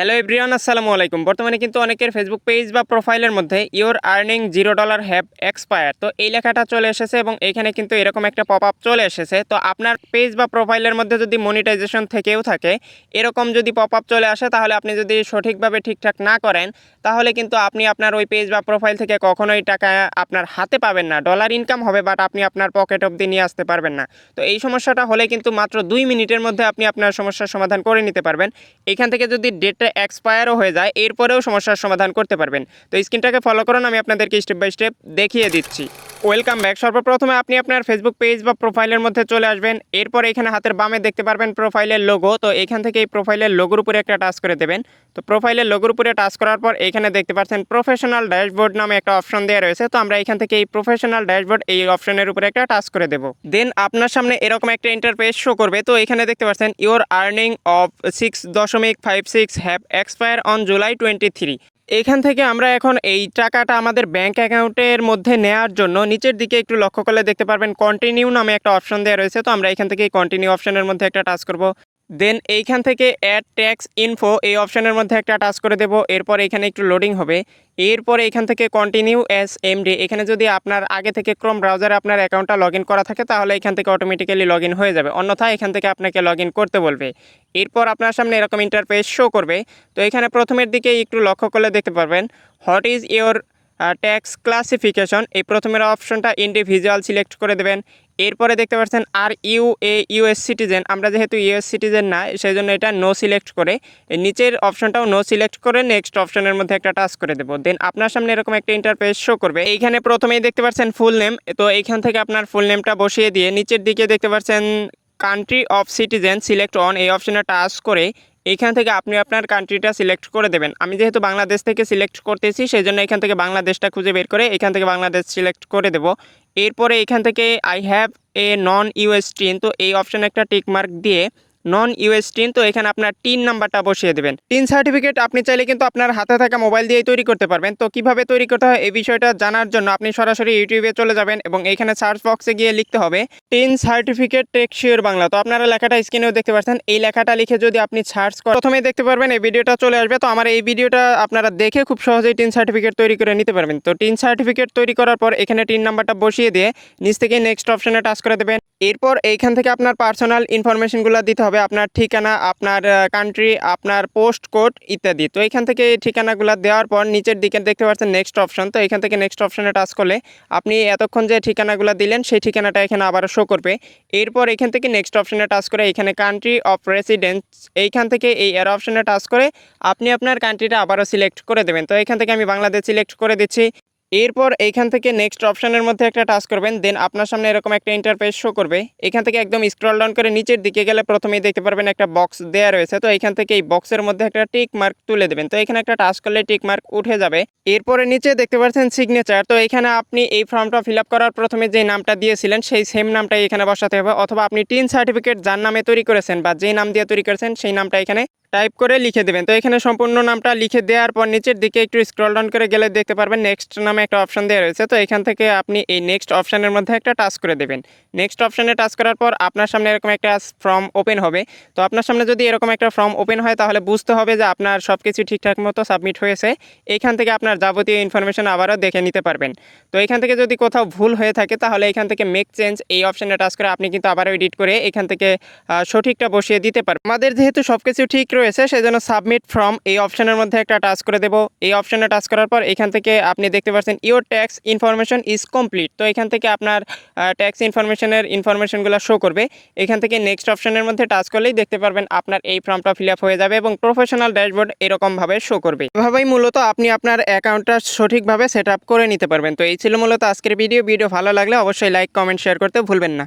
Hello everyone, আসসালামু আলাইকুম। বর্তমানে কিন্তু অনেকের ফেসবুক পেজ বা প্রোফাইলের মধ্যে ইওর আর্নিং $0 হ্যাভ এক্সপায়ার, তো এই লেখাটা চলে এসেছে এবং এখানে কিন্তু এরকম একটা পপ আপ চলে এসেছে। তো আপনার পেজ বা প্রোফাইলের মধ্যে যদি মনিটাইজেশন থেকেও থাকে, এরকম যদি পপ আপ চলে আসে, তাহলে আপনি যদি সঠিকভাবে ঠিকঠাক না করেন, তাহলে কিন্তু আপনি আপনার ওই পেজ বা প্রোফাইল থেকে কখনোই টাকা আপনার হাতে পাবেন না। ডলার ইনকাম হবে, বাট আপনি আপনার পকেট অবধি নিয়ে আসতে পারবেন না। তো এই সমস্যাটা হলে কিন্তু মাত্র 2 মিনিটের মধ্যে আপনি আপনার সমস্যার সমাধান করে নিতে পারবেন। এখান থেকে যদি ডেটটা এক্সপায়ারও হয়ে যায়, এরপরেও সমস্যার সমাধান করতে পারবেন। তো স্ক্রিনটাকে ফলো করুন, আমি আপনাদেরকে স্টেপ বাই স্টেপ দেখিয়ে দিচ্ছি। Welcome back. সর্বপ্রথমে আপনি আপনার ফেসবুক পেজ বা প্রোফাইলের মধ্যে চলে আসবেন। এরপর এখানে হাতের বামে দেখতে পারবেন প্রোফাইলের লোগো। তো এখান থেকে এই প্রোফাইলের লোগোর উপরে একটা টাচ করে দেবেন। তো প্রোফাইলের লোগোর উপরে টাচ করার পর এখানে দেখতে পাচ্ছেন প্রফেশনাল ড্যাশবোর্ড নামে একটা অপশন দেওয়া রয়েছে। তো আমরা এখান থেকে এই প্রফেশনাল ড্যাশবোর্ড এই অপশনের উপরে একটা টাচ করে দেব। দেন আপনার সামনে এরকম একটা ইন্টারফেস শো করবে। তো এখানে দেখতে পাচ্ছেন your earning of 6.56 have expire on July 23। এখান থেকে আমরা এখন এই টাকাটা আমাদের ব্যাঙ্ক অ্যাকাউন্টের মধ্যে নেওয়ার জন্য নিচের দিকে একটু লক্ষ্য করলে দেখতে পারবেন কন্টিনিউ নামে একটা অপশন দেওয়া রয়েছে। তো আমরা এখান থেকে কন্টিনিউ অপশনের মধ্যে একটা টাচ করব। দেন এইখান থেকে অ্যাড ট্যাক্স ইনফো এই অপশনের মধ্যে একটা টাচ করে দেব। এরপর এখানে একটু লোডিং হবে। এরপরে এখান থেকে কন্টিনিউ অ্যাজ এমডি, এখানে যদি আপনার আগে থেকে ক্রোম ব্রাউজারে আপনার অ্যাকাউন্টটা লগ ইন করা থাকে, তাহলে এখান থেকে অটোমেটিক্যালি লগ ইন হয়ে যাবে, অন্যথায় এখান থেকে আপনাকে লগ ইন করতে বলবে। এরপর আপনার সামনে এরকম ইন্টারফেস শো করবে। তো এখানে প্রথমের দিকে একটু লক্ষ্য করলে দেখতে পারবেন what is your tax classification, এই প্রথমের অপশনটা ইন্ডিভিজুয়াল সিলেক্ট করে দেবেন। এরপরে দেখতে পাচ্ছেন are you a US citizen, আমরা যেহেতু ইউএস সিটিজেন না, সেই জন্য এটা নো সিলেক্ট করে নিচের অপশনটাও নো সিলেক্ট করে নেক্সট অপশনের মধ্যে একটা টাচ করে দেবো। দেন আপনার সামনে এরকম একটা ইন্টারফেস শো করবে। এইখানে প্রথমেই দেখতে পাচ্ছেন ফুল নেম। তো এইখান থেকে আপনার ফুল নেমটা বসিয়ে দিয়ে নিচের দিকে দেখতে পাচ্ছেন country of citizen select on, এই অপশনে টাচ করে এইখান থেকে আপনি আপনার কান্ট্রিটা সিলেক্ট করে দেবেন। আমি যেহেতু বাংলাদেশ থেকে সিলেক্ট করতেছি, সেই জন্য এখান থেকে বাংলাদেশটা খুঁজে বের করে এখান থেকে বাংলাদেশ সিলেক্ট করে দেব। এরপরে এখান থেকে I have a non US tin, তো এই অপশানে একটা টিক মার্ক দিয়ে নন ইউএস টিন, তো এখানে আপনার টিন নাম্বারটা বসিয়ে দেবেন। টিন সার্টিফিকেট আপনি চাইলে কিন্তু আপনার হাতে থাকা মোবাইল দিয়েই তৈরি করতে পারবেন। তো কিভাবে তৈরি করতে হয় এই বিষয়টা জানার জন্য আপনি সরাসরি ইউটিউবে চলে যাবেন এবং এখানে সার্চ বক্সে গিয়ে লিখতে হবে টিন সার্টিফিকেট টেকশিওর বাংলা। তো আপনারা লেখাটা স্ক্রিনেও দেখতে পাচ্ছেন। এই লেখাটা লিখে যদি আপনি সার্চ করেন, প্রথমেই দেখতে পারবেন এই ভিডিওটা চলে আসবে। তো আমার এই ভিডিওটা আপনারা দেখে খুব সহজেই টিন সার্টিফিকেট তৈরি করে নিতে পারবেন। তো টিন সার্টিফিকেট তৈরি করার পর এখানে টিন নাম্বারটা বসিয়ে দিয়ে নিচ থেকে নেক্সট অপশনে টাচ করে দেবেন। এরপর এইখান থেকে আপনার পার্সোনাল ইনফরমেশনগুলো দিতে হবে, আপনার ঠিকানা, আপনার কান্ট্রি, আপনার পোস্ট কোড ইত্যাদি। তো এখান থেকে এই ঠিকানাগুলো দেওয়ার পর নিচের দিকে দেখতে পাচ্ছেন নেক্সট অপশন। তো এখান থেকে নেক্সট অপশনে টাচ করলে আপনি এতক্ষণ যে ঠিকানাগুলো দিলেন সেই ঠিকানাটা এখানে আবারও শো করবে। এরপর এখান থেকে নেক্সট অপশনে টাচ করে এখানে কান্ট্রি অফ রেসিডেন্স, এইখান থেকে এই এর অপশনে টাচ করে আপনি আপনার কান্ট্রিটা আবারও সিলেক্ট করে দেবেন। তো এখান থেকে আমি বাংলাদেশ সিলেক্ট করে দিচ্ছি। এরপর এইখান থেকে নেক্সট অপশনের মধ্যে একটা টাচ করবেন। দেন আপনার সামনে এরকম একটা ইন্টারফেস শো করবে। এখান থেকে একদম স্ক্রল ডাউন করে নিচের দিকে গেলে প্রথমেই দেখতে পারবেন একটা বক্স দেওয়া রয়েছে। তো এখান থেকে এই বক্সের মধ্যে একটা টিক মার্ক তুলে দেবেন। তো এখানে একটা টাচ করলে টিক মার্ক উঠে যাবে। এরপরে নিচে দেখতে পাচ্ছেন সিগনেচার। তো এখানে আপনি এই ফর্মটা ফিল আপ করার প্রথমে যে নামটা দিয়েছিলেন সেই সেম নামটাই এখানে বসাতে হবে, অথবা আপনি টিন সার্টিফিকেট যার নামে তৈরি করেছেন বা যে নাম দিয়ে তৈরি করেছেন সেই নামটা এখানে টাইপ করে লিখে দেবেন। তো এখানে সম্পূর্ণ নামটা লিখে দেওয়ার পর নিচের দিকে একটু স্ক্রল ডাউন করে গেলে দেখতে পারবেন নেক্সট নামে একটা অপশন দেওয়া রয়েছে। তো এখান থেকে আপনি এই নেক্সট অপশনের মধ্যে একটা টাচ করে দেবেন। নেক্সট অপশনে টাচ করার পর আপনার সামনে এরকম একটা ফর্ম ওপেন হবে। তো আপনার সামনে যদি এরকম একটা ফর্ম ওপেন হয়, তাহলে বুঝতে হবে যে আপনার সব কিছু ঠিকঠাক মতো সাবমিট হয়েছে। এখান থেকে আপনার যাবতীয় ইনফরমেশন আবারও দেখে নিতে পারবেন। তো এখান থেকে যদি কোথাও ভুল হয়ে থাকে, তাহলে এখান থেকে মেক চেঞ্জ এই অপশনে টাচ করে আপনি কিন্তু আবারও এডিট করে এখান থেকে সঠিকটা বসিয়ে দিতে পারবেন। আমাদের যেহেতু সব কিছু ঠিক রয়েছে, সেজন্য সাবমিট ফর্ম এই অপশনের মধ্যে একটা টাচ করে দেব। এই অপশনে টাচ করার পর এখান থেকে আপনি দেখতে পাচ্ছেন your tax information is complete. তো এখান থেকে আপনার ট্যাক্স ইনফরমেশনগুলো শো করবে। এখান থেকে নেক্সট অপশনের মধ্যে টাচ করলেই দেখতে পারবেন আপনার এই ফর্মটা ফিল আপ হয়ে যাবে এবং প্রফেশনাল ড্যাশবোর্ড এরকমভাবে শো করবে। এভাবেই মূলত আপনি আপনার অ্যাকাউন্টটা সঠিকভাবে সেট আপ করে নিতে পারবেন। তো এই ছিল মূলত আজকের ভিডিও ভালো লাগলে অবশ্যই লাইক, কমেন্ট, শেয়ার করতে ভুলবেন না।